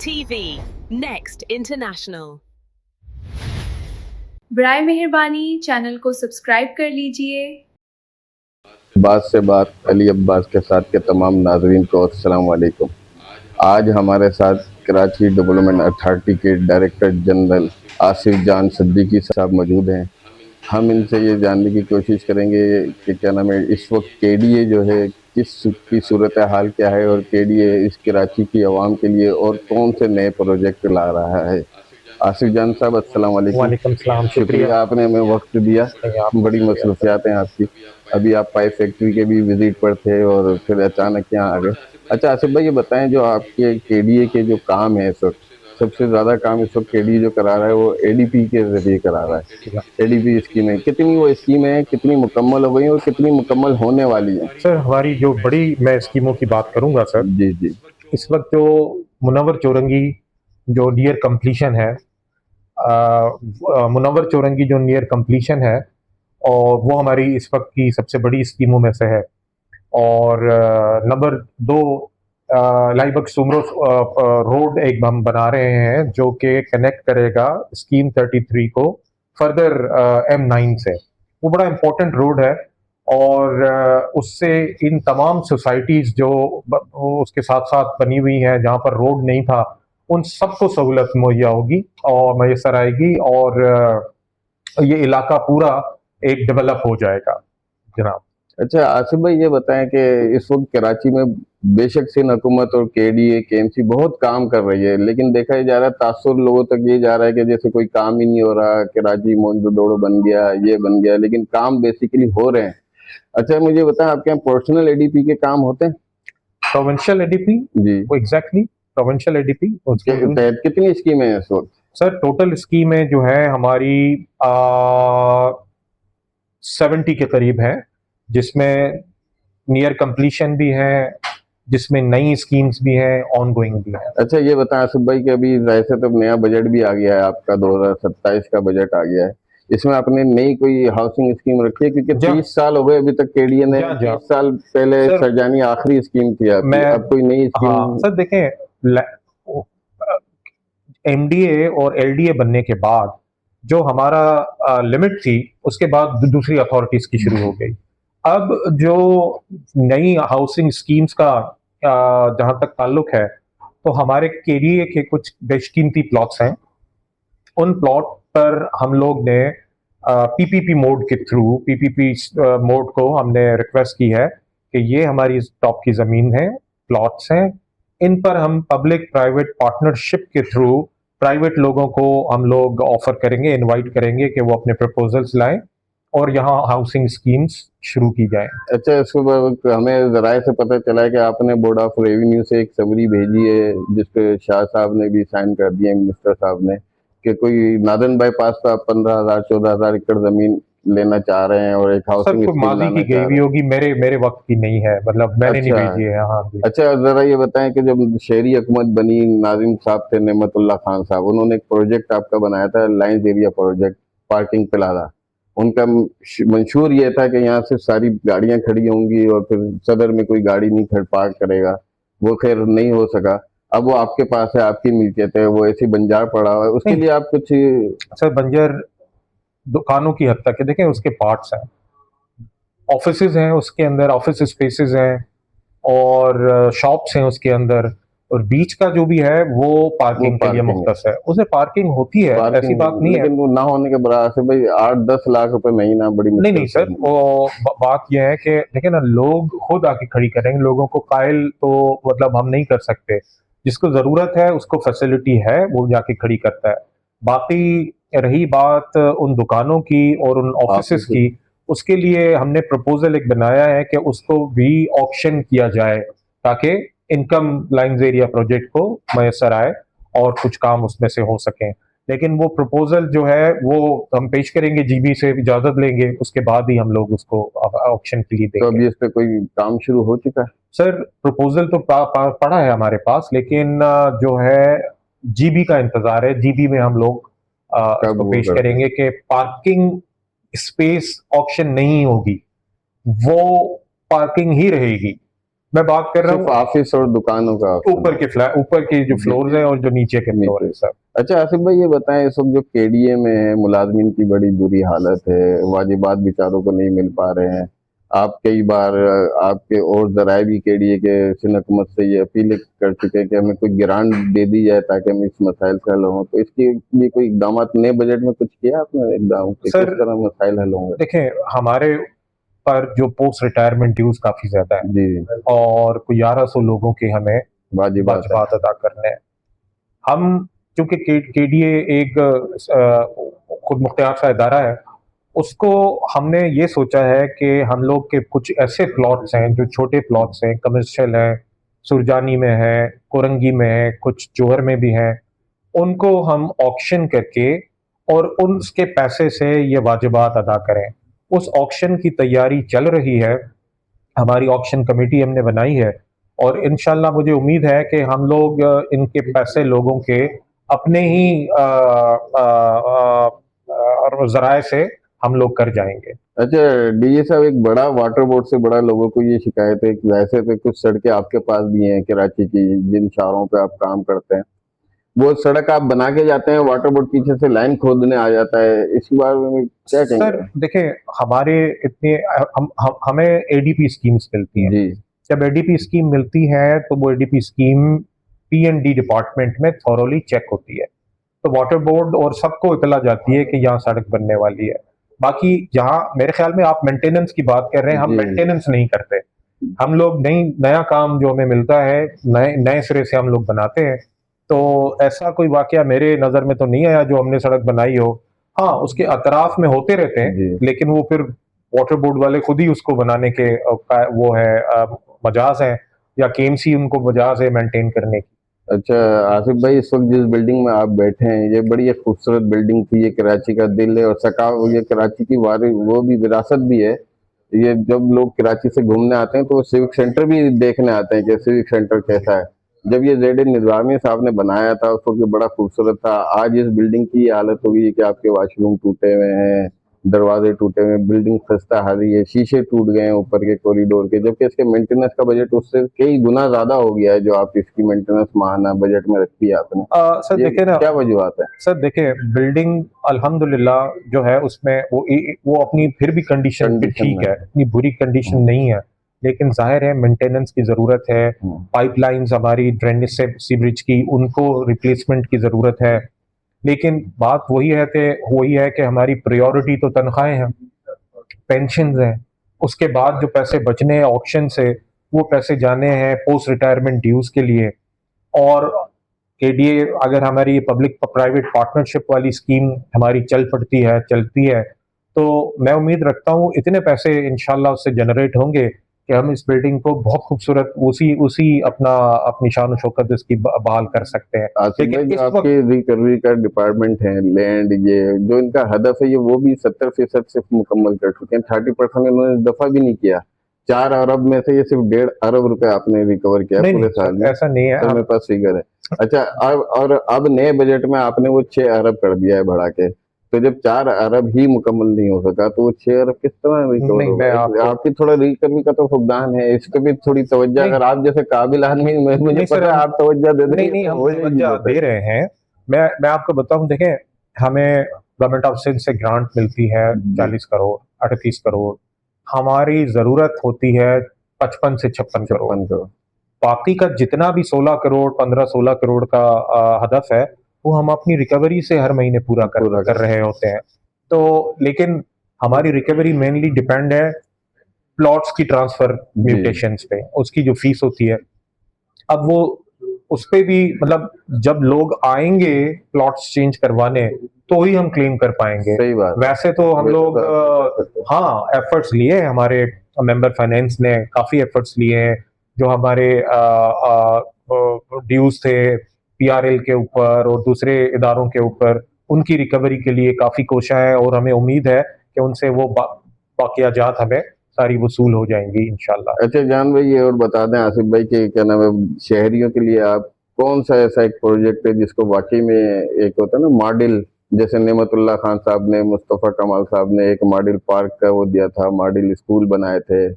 TV, Next International। बराए मेहरबानी channel को सब्सक्राइब कर लीजिए। बात से बात अली अब्बास के साथ के तमाम नाजरीन को अस्सलाम वालेकुम। आज हमारे साथ कराची डेवलपमेंट अथॉरिटी के डायरेक्टर जनरल आसिफ जान सिद्दीकी साहब मौजूद हैं। हम इनसे ये जानने की कोशिश करेंगे कि क्या नाम है, इस वक्त केडीए जो है की सूरत हाल क्या है और केडीए इस कराची की आवाम के लिए और कौन से नए प्रोजेक्ट ला रहा है। आसिफ जान साहब अस्सलाम वालेकुम। वालेकुम सलाम, शुक्रिया आपने हमें वक्त दिया। बड़ी मसरूफियात हैं आपकी। अभी आप पाइप फैक्ट्री के भी विजिट पर थे और फिर अचानक यहाँ आ गए। अच्छा आसिफ भाई, ये बताएं जो आपके केडीए के जो काम है इस वक्त, सबसे ज़्यादा काम इस वक्त केडीए जो करा रहा है वो एडीपी के जरिए करा रहा है। एडीपी स्कीमें कितनी वो स्कीमें हैं, कितनी मुकम्मल हो गई और कितनी मुकम्मल होने वाली हैं? सर हमारी जो बड़ी मैं स्कीमों की बात करूंगा सर, जी जी। इस वक्त जो मुनव्वर चौरंगी जो नियर कंप्लीशन है, मुनव्वर चौरंगी जो नियर कंप्लीशन है और वो हमारी इस वक्त की सबसे बड़ी स्कीमों में से है। और नंबर 2 लाइबक सुमरो रोड एक हम बना रहे हैं जो कि कनेक्ट करेगा स्कीम 33 को फर्दर M9 से। वो बड़ा इम्पोर्टेंट रोड है और उससे इन तमाम सोसाइटीज़ जो उसके साथ साथ बनी हुई हैं जहाँ पर रोड नहीं था, उन सबको सहूलत मुहैया होगी और मैसर आएगी और ये इलाका पूरा एक डेवलप हो जाएगा जनाब। अच्छा आसिफ भाई, ये बताएं कि इस वक्त कराची में बेशक सिंध हुकूमत और केडीए केएमसी बहुत काम कर रही है, लेकिन देखा ही जा रहा है, तासुर लोगों तक ये जा रहा है कि जैसे कोई काम ही नहीं हो रहा, कराची मोइंदो बन गया, ये बन गया, लेकिन काम बेसिकली हो रहे हैं। अच्छा मुझे बताएं, आपके यहाँ पर्सनल एडीपी के काम होते हैं? प्रोविंशियल एडीपी जी वो एग्जैक्टली प्रोविंशियल एडीपी उसके तहत कितनी स्कीमें हैं इस वक्त? सर टोटल स्कीमें जो है हमारी 70 के करीब है, जिसमें नियर कंप्लीशन भी है, जिसमें नई स्कीम्स भी हैं, ऑनगोइंग भी है। अच्छा ये बताएं आसिफ भाई कि अभी वैसे तो नया बजट भी आ गया है, आपका 2027 का बजट आ गया है, इसमें आपने नई कोई हाउसिंग स्कीम रखी है? क्योंकि 30 साल हो गए अभी तक केडीए ने, 30 साल पहले सरजानी आखिरी स्कीम थी आपकी, अब कोई नई स्कीम? हाँ सर देखें, एमडीए और एलडीए बनने के बाद जो हमारा लिमिट थी, उसके बाद दूसरी अथॉरिटीज की शुरू हो गई। अब जो नई हाउसिंग स्कीम्स का जहां तक ताल्लुक है, तो हमारे केडीए के कुछ बेशकीमती प्लॉट्स हैं। उन प्लॉट पर हम लोग ने पीपीपी मोड के थ्रू, पीपीपी मोड को हमने रिक्वेस्ट की है कि ये हमारी टॉप की ज़मीन है, प्लॉट्स हैं, इन पर हम पब्लिक प्राइवेट पार्टनरशिप के थ्रू प्राइवेट लोगों को हम लोग ऑफर करेंगे, इनवाइट करेंगे कि वो अपने प्रपोजल्स लाएं और यहाँ हाउसिंग स्कीम्स शुरू की जाए। अच्छा, इसको हमें जराए से पता चला है कि आपने बोर्ड ऑफ रेवेन्यू से एक समरी भेजी है जिसपे शाह साहब ने भी साइन कर दिए, मिनिस्टर साहब ने, कि कोई नादन बाईपास पर 15,000-14,000 एकड़ जमीन लेना चाह रहे हैं और एक हाउसिंग स्कीम माजी की गई हुई होगी, मेरे वक्त की नहीं है, मतलब मैंने नहीं भेजी है। हाँ अच्छा जरा ये बताएं कि जब शहरी हुकूमत बनी, नाजिम साहब थे, नेमतुल्लाह खान साहब, उन्होंने एक प्रोजेक्ट आपका बनाया था, lines area project, parking plaza. उनका मंशूर ये था कि यहाँ से सारी गाड़ियां खड़ी होंगी और फिर सदर में कोई गाड़ी नहीं खड़ पार्क करेगा, वो खैर नहीं हो सका। अब वो आपके पास है, आपकी मिल्कियत है, वो ऐसी बंजार पड़ा हुआ है, उसके लिए आप कुछ? सर बंजर दुकानों की हद तक है, देखें उसके पार्ट्स हैं, ऑफिसेज हैं उसके अंदर, ऑफिस स्पेसेस हैं और शॉप्स हैं उसके अंदर, और बीच का जो भी है वो पार्किंग के लिए मुख्तस है। उसमें पार्किंग होती है, ऐसी बात नहीं है, लेकिन वो ना होने के बराबर से भाई 8-10 लाख रुपए महीना बड़ी मुश्किल। नहीं सर, वो बात यह है कि देखिए ना, लोग खुद आके खड़ी करेंगे, लोगों को कायल तो मतलब हम नहीं कर सकते, जिसको जरूरत है उसको फैसिलिटी है वो जाके खड़ी करता है। बाकी रही बात उन दुकानों की और उन ऑफिसेज की, उसके लिए हमने प्रपोजल एक बनाया है कि उसको भी ऑक्शन किया जाए ताकि इनकम लाइन्स एरिया प्रोजेक्ट को मैसर आए और कुछ काम उसमें से हो सके। लेकिन वो प्रपोजल जो है वो हम पेश करेंगे, जीबी से इजाजत लेंगे, उसके बाद ही हम लोग उसको ऑक्शन के लिए देंगे। तो अभी इस पे कोई काम शुरू हो चुका है? सर प्रपोजल तो पड़ा है हमारे पास, लेकिन जो है जीबी का इंतजार है। जीबी में हम लोग इसको पेश करेंगे कि पार्किंग स्पेस ऑक्शन नहीं होगी, वो पार्किंग ही रहेगी मैं बात कर रहा सिर्फ हूँ ऑफिस और दुकानों का option ऊपर के फ्लैट, ऊपर की जो फ्लोर है और जो नीचे के फ्लोर है सर। अच्छा आसिफ भाई ये बताएं, इस वक्त जो केडीए में है मुलाजमीन की बड़ी बुरी हालत है, वाजिबात बेचारों को नहीं मिल पा रहे हैं। आप कई बार आपके और जराए भी केडीए के सिनकमत से ये अपील कर चुके हैं कि हमें कोई ग्रांट दे दी जाए ताकि हम इस मसाइल से हल हों, तो इसके लिए कोई इकदाम नए बजट में कुछ किया आपने इकदाम किस सर तरह मसाइल हल होंगे? देखें, हमारे पर जो पोस्ट रिटायरमेंट ड्यूज काफी ज्यादा है जी और कोई 1100 लोगों के हमें वाजिबात है। वाजिबात अदा करने हैं। हम चूंकि केडीए एक खुद मुख्तियार सा इदारा है, उसको हमने ये सोचा है कि हम लोग के कुछ ऐसे प्लॉट्स हैं जो छोटे प्लॉट्स हैं, कमर्शियल हैं, सुरजानी में है, कोरंगी में है, कुछ जोहर में भी हैं, उनको हम ऑक्शन करके और उसके पैसे से ये वाजिबात अदा करें। उस ऑक्शन की तैयारी चल रही है, हमारी ऑक्शन कमेटी हमने बनाई है और इंशाल्लाह मुझे उम्मीद है कि हम लोग इनके पैसे लोगों के अपने ही जराए से हम लोग कर जाएंगे। अच्छा डीजे साहब, एक बड़ा वाटर बोर्ड से बड़ा लोगों को ये शिकायत है कि वैसे तो कुछ सड़कें आपके पास भी हैं कराची की, जिन शहरों पे आप काम करते हैं, वो सड़क आप बना के जाते हैं, वाटर बोर्ड पीछे से लाइन खोदने आ जाता है, इसके बारे में क्या सर कहेंगे? देखें, हमारे इतने हमें एडीपी स्कीम्स मिलती हैं। जी जब एडीपी स्कीम मिलती है तो वो एडीपी स्कीम पीएनडी डिपार्टमेंट में थॉरोली चेक होती है, तो वाटर बोर्ड और सबको इतला जाती है कि यहाँ सड़क बनने वाली है। बाकी जहाँ मेरे ख्याल में आप मेंटेनेंस की बात कर रहे हैं, हम जी। मेंटेनेंस नहीं करते। हम लोग नया काम जो हमें मिलता है नए नए सिरे से हम लोग बनाते हैं। तो ऐसा कोई वाकया मेरे नज़र में तो नहीं आया जो हमने सड़क बनाई हो। हाँ, उसके अतराफ में होते रहते हैं, जी लेकिन वो फिर वाटर बोर्ड वाले खुद ही उसको बनाने के वो है मजाज है, या केएमसी उनको मजाज है मेंटेन करने की। अच्छा आसिफ भाई, इस वक्त जिस बिल्डिंग में आप बैठे हैं ये बड़ी एक खूबसूरत बिल्डिंग थी, ये कराची का दिल है और सकाव, ये कराची की वो भी विरासत भी है। ये जब लोग कराची से घूमने आते हैं तो वो सिविक सेंटर भी देखने आते हैं कि सिविक सेंटर कैसा है। जब ये जेड निज़ामी साहब ने बनाया था उस वक्त ये बड़ा खूबसूरत था। आज इस बिल्डिंग की हालत हो गई है कि आपके वॉशरूम टूटे हुए हैं, दरवाजे टूटे हुए हैं, बिल्डिंग खस्ता हाली है, शीशे टूट गए हैं ऊपर के कॉरिडोर के, जबकि इसके मेंटेनेंस का बजट उससे कई गुना ज्यादा हो गया है जो आप इसकी मेंटेनेंस माहाना बजट में रखी है आपने। सर ये देखे ना, क्या वजूहत है? सर देखे, बिल्डिंग अल्हम्दुलिल्लाह जो है उसमें वो अपनी फिर भी कंडीशन भी कंडीशन ठीक में है, इतनी बुरी कंडीशन नहीं है, लेकिन जाहिर है मेंटेनेंस की ज़रूरत है। पाइपलाइंस हमारी ड्रेनेज से सीवरेज की, उनको रिप्लेसमेंट की ज़रूरत है। लेकिन बात वही है कि हमारी प्रायोरिटी तो तनख्वाहें हैं, पेंशन हैं, उसके बाद जो पैसे बचने हैं ऑक्शन से, वो पैसे जाने हैं पोस्ट रिटायरमेंट ड्यूज के लिए। और केडीए अगर हमारी पब्लिक प्राइवेट पार्टनरशिप वाली स्कीम हमारी चलती है, तो मैं उम्मीद रखता हूँ इतने पैसे इंशाल्लाह उससे जनरेट होंगे कि हम इस बिल्डिंग को बहुत खूबसूरत उसी अपनी शान शौकत इसकी बहाल कर सकते हैं। आसिफ भाई, लेकिन जो इस वक्त आपके रिकवरी का डिपार्टमेंट है, लैंड, ये जो इनका हदफ है, ये वो भी 70% सिर्फ मुकम्मल कर चुके हैं, 30% इन्होंने इस दफा भी नहीं किया। 4 अरब में से ये सिर्फ 1.5 अरब रुपए आपने रिकवर किया नहीं पूरे नहीं साल सर, में। ऐसा नहीं है। सर मेरे पास फिगर है। अच्छा अब नए बजट में आपने वो 6 अरब कर दिया है बढ़ा के, तो जब 4 अरब ही मुकम्मल नहीं हो सका तो वो 6 अरब किस तरह रिकवर नहीं, मैं होगा? आपकी थोड़ा रिकवरी का तो फुकदान है, इस पे भी थोड़ी तवज्जो, नहीं अगर आप जैसे काबिल आदमी, मुझे नहीं सर, पता है आप तवज्जो दे देंगे नहीं तो हम हो जाएगी तवज्जो बात। दे रहे हैं। मैं आपको बताऊं, देखें, हमें गवर्नमेंट ऑफ सिंध से ग्रांट मिलती है 40 करोड़ 38 करोड़, हमारी जरूरत होती है 55 से 56 करोड़। 56 करोड़। बाकी का जितना भी 16 करोड़ 15-16 करोड़ का हदफ है, वो हम अपनी रिकवरी से हर महीने पूरा कर रहे होते हैं। तो लेकिन हमारी रिकवरी मेनली डिपेंड है प्लॉट्स की ट्रांसफर म्यूटेशंस पे, उसकी जो फीस होती है। अब वो उस पे भी मतलब जब लोग आएंगे प्लॉट्स चेंज करवाने तो ही हम क्लेम कर पाएंगे। सही बात। वैसे तो हम वैसे लोग तो हाँ एफर्ट्स लिए हैं, हमारे मेंबर फाइनेंस ने काफी एफर्ट्स लिए हैं, जो हमारे ड्यूज थे पीआरएल के ऊपर और दूसरे इदारों के ऊपर, उनकी रिकवरी के लिए काफी कोशिश है और हमें उम्मीद है कि उनसे वो बाकियाजात हमें सारी वसूल हो जाएंगी इंशाल्लाह। अच्छा जान भाई, ये और बता दें आसिफ भाई के क्या नाम है, शहरियों के लिए आप कौन सा ऐसा एक प्रोजेक्ट है जिसको वाकई में एक होता है ना मॉडल, जैसे नेमतुल्लाह खान साहब ने, मुस्तफ़ा कमाल साहब ने एक मॉडल पार्क का वो दिया था, मॉडल स्कूल बनाए थे,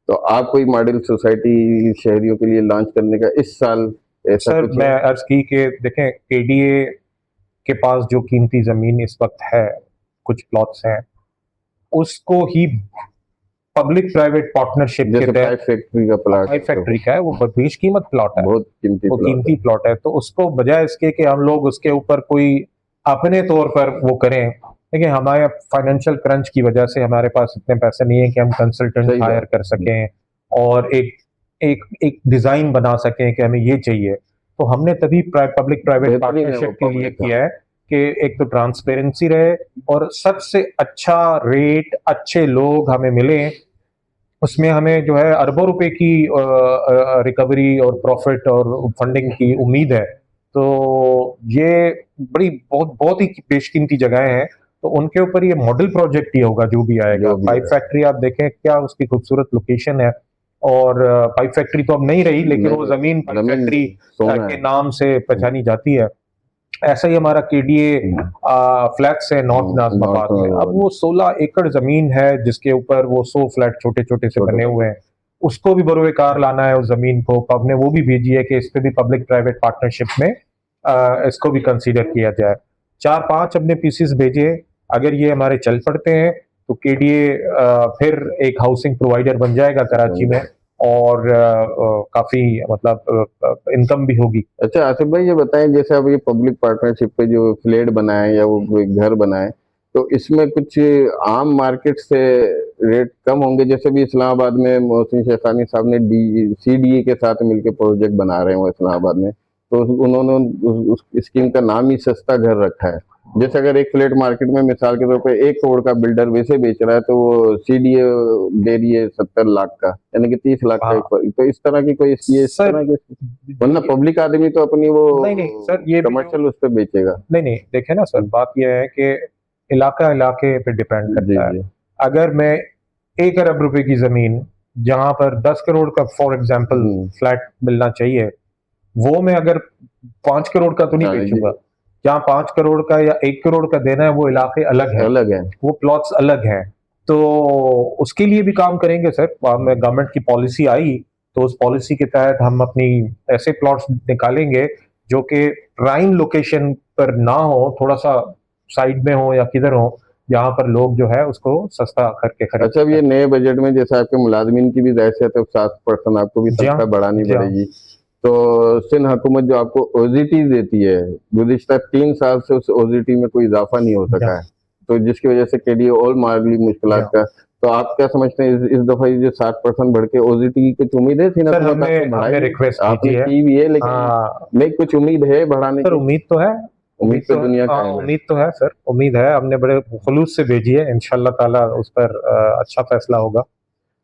तो आप कोई मॉडल सोसाइटी शहरियों के लिए लॉन्च करने का इस साल ऐसा सर कुछ मैं है? अर्ज की कि देखें केडीए के पास जो कीमती जमीन इस वक्त है, कुछ प्लॉट्स हैं, उसको ही पब्लिक प्राइवेट पार्टनरशिप के जैसे तहत, पाइप फैक्ट्री का प्लाट पाइप फैक्ट्री का है, वो बेशकीमत प्लॉट है, बहुत कीमती वो प्लॉट है। कीमती प्लॉट है, तो उसको बजाय इसके कि हम लोग उसके ऊपर कोई अपने तौर पर वो करें, देखिए हमारे फाइनेंशियल क्रंच की वजह से हमारे पास इतने पैसे नहीं है कि हम कंसल्टेंट सही बात। हायर कर सकें और एक डिजाइन बना सकें कि हमें ये चाहिए। तो हमने तभी पब्लिक प्राइवेट बेहतरीन है वो पार्टनरशिप के लिए public का। किया है कि एक तो ट्रांसपेरेंसी रहे और सबसे अच्छा रेट, अच्छे लोग हमें मिले, उसमें हमें जो है अरबों रुपए की रिकवरी और प्रॉफिट और फंडिंग की उम्मीद है। तो ये बड़ी बहुत बहुत ही बेशकीमती जगहें हैं, तो उनके ऊपर ये मॉडल प्रोजेक्ट ही होगा जो भी आएगा। जो भी पाइप आएगा। फैक्ट्री आप देखें क्या उसकी खूबसूरत लोकेशन है, और पाइप फैक्ट्री तो अब नहीं रही, लेकिन नहीं, वो जमीन पाइप जमीन फैक्ट्री सोना के है। नाम से पहचानी जाती है। ऐसा ही हमारा केडीए फ्लैट्स है नॉर्थ नाजमाबाद में, अब वो 16 एकड़ जमीन है जिसके ऊपर वो 100 फ्लैट छोटे छोटे से बने हुए हैं, उसको भी बरोकार लाना है उस जमीन को। पब ने वो भी भेजी है कि इस पे भी पब्लिक प्राइवेट पार्टनरशिप में इसको भी कंसीडर किया जाए। 4-5 अपने पीसीस भेजे, अगर ये हमारे चल पड़ते हैं तो केडीए फिर एक हाउसिंग प्रोवाइडर बन जाएगा कराची में, और काफी मतलब इनकम भी होगी। अच्छा आसिफ भाई ये बताएं, जैसे अब ये पब्लिक पार्टनरशिप पे जो फ्लैट बनाए या वो कोई घर बनाए, तो इसमें कुछ आम मार्केट से रेट कम होंगे? जैसे भी इस्लामाबाद में मोहसिन शेखानी साहब ने सीडीए के साथ मिलकर प्रोजेक्ट बना रहे हैं इस्लामाबाद में, तो उन्होंने उस स्कीम का नाम ही सस्ता घर रखा है। जैसे अगर एक फ्लैट मार्केट में मिसाल के तौर पे 1 करोड़ का बिल्डर वैसे बेच रहा है, तो वो सीडीए दे रही है 70 लाख का, यानी कि 30 लाख का। तो इस तरह की कोई ये इस तरह की, वरना पब्लिक आदमी तो अपनी वो नहीं सर, ये कमर्शियल उस पर बेचेगा। नहीं देखे ना सर, बात यह है कि इलाका इलाके पे डिपेंड करता है। अगर मैं 1 अरब रुपए की जमीन जहां पर 10 करोड़ का फॉर एग्जांपल फ्लैट मिलना चाहिए, वो मैं अगर 5 करोड़ का तो नहीं बेचूंगा। जहाँ 5 करोड़ का या 1 करोड़ का देना है वो इलाके अलग है, वो प्लॉट्स अलग हैं। तो उसके लिए भी काम करेंगे सर। गवर्नमेंट की पॉलिसी आई तो उस पॉलिसी के तहत हम अपनी ऐसे प्लॉट्स निकालेंगे जो कि प्राइम लोकेशन पर ना हो, थोड़ा सा साइड में हो या किधर हो, जहाँ पर लोग जो है उसको सस्ता करके खरीद। अच्छा, ये नए बजट में जैसे आपके मुलाजमीन की भी जायज है तो 7% आपको भी तनख्वाह बढ़ानी पड़ेगी, तो सिंध हुकूमत जो आपको ओजीटी देती है, गुज़िश्ता 3 साल से उस ओजीटी में कोई इजाफा नहीं हो सका है, तो जिसकी वजह से केडीए और माली मुश्किलात का। तो आप क्या समझते हैं इस दफा ये जो 7% बढ़ के ओजीटी की कुछ उम्मीद है? थी ना, हमने रिक्वेस्ट की भी है, लेकिन नहीं कुछ उम्मीद है बढ़ाने की? उम्मीद तो है, उम्मीद तो दुनिया का है। उम्मीद तो है सर, उम्मीद है, हमने बड़े खुलूस से भेजी है, इंशाल्लाह ताला उस पर अच्छा फैसला होगा।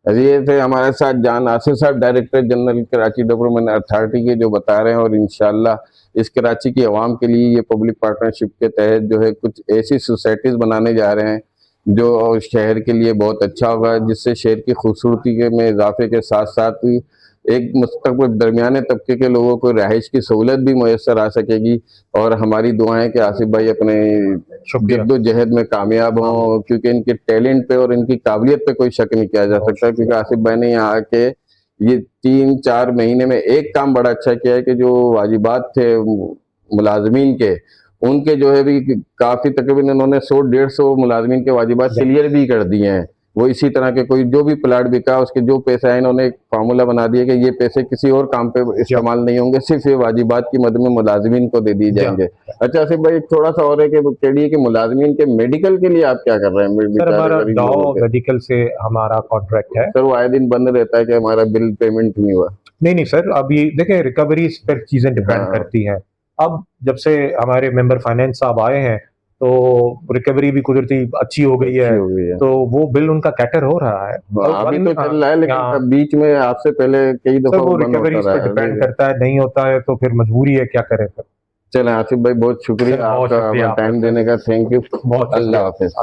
ये थे हमारे साथ जान आसिफ साहब, director general Karachi development authority के, जो बता रहे हैं, और इंशाल्लाह इस कराची की आवाम के लिए ये पब्लिक पार्टनरशिप के तहत जो है कुछ ऐसी सोसाइटीज बनाने जा रहे हैं जो शहर के लिए बहुत अच्छा होगा, जिससे शहर की खूबसूरती के में इजाफे के साथ साथ ही एक मुस्तक़बिल दरमियाने तबके के लोगों को रिहाइश की सहूलत भी मुयस्सर आ सकेगी। और हमारी दुआएं कि आसिफ भाई अपने जद्दोजहद में कामयाब हों, क्योंकि इनके टैलेंट पे और इनकी काबिलियत पे कोई शक नहीं किया जा सकता। क्योंकि आसिफ भाई ने यहाँ आके ये 3-4 महीने में एक काम बड़ा अच्छा किया है कि जो वाजिबात थे मुलाजमीन के, उनके जो है भी काफी तकरीबन इन्होंने 100-150 मुलाजमीन के वाजिबात क्लियर भी कर दिए हैं। वो इसी तरह के कोई जो भी प्लाट बिका उसके जो पैसे आए, इन्होंने एक फार्मूला बना दिया कि ये पैसे किसी और काम पे इस्तेमाल नहीं होंगे, सिर्फ ये वाजिबात की मद में मुलाजमीन को दे दिए जाएंगे। अच्छा आसिफ भाई, थोड़ा सा और है कि केडीए के मुलाजमीन के मेडिकल के लिए आप क्या कर रहे हैं? सर हमारा मेडिकल से हमारा कॉन्ट्रैक्ट है सर, वो आए दिन बंद रहता है कि हमारा बिल पेमेंट नहीं हुआ। नहीं सर, अब ये देखें रिकवरी पर चीजें डिपेंड करती हैं। अब जब से हमारे मेंबर फाइनेंस साहब आए हैं तो रिकवरी भी कुदरती अच्छी हो गई है, तो वो बिल उनका कैटर हो रहा है। अभी तो चल रहा है, लेकिन बीच में आपसे पहले कई दफा वो रिकवरी पर डिपेंड करता है, नहीं होता है तो फिर मजबूरी है, क्या करें फिर। चलें आसिफ भाई, बहुत शुक्रिया आपका टाइम देने का, थैंक यू, बहुत। अल्लाह हाफिज।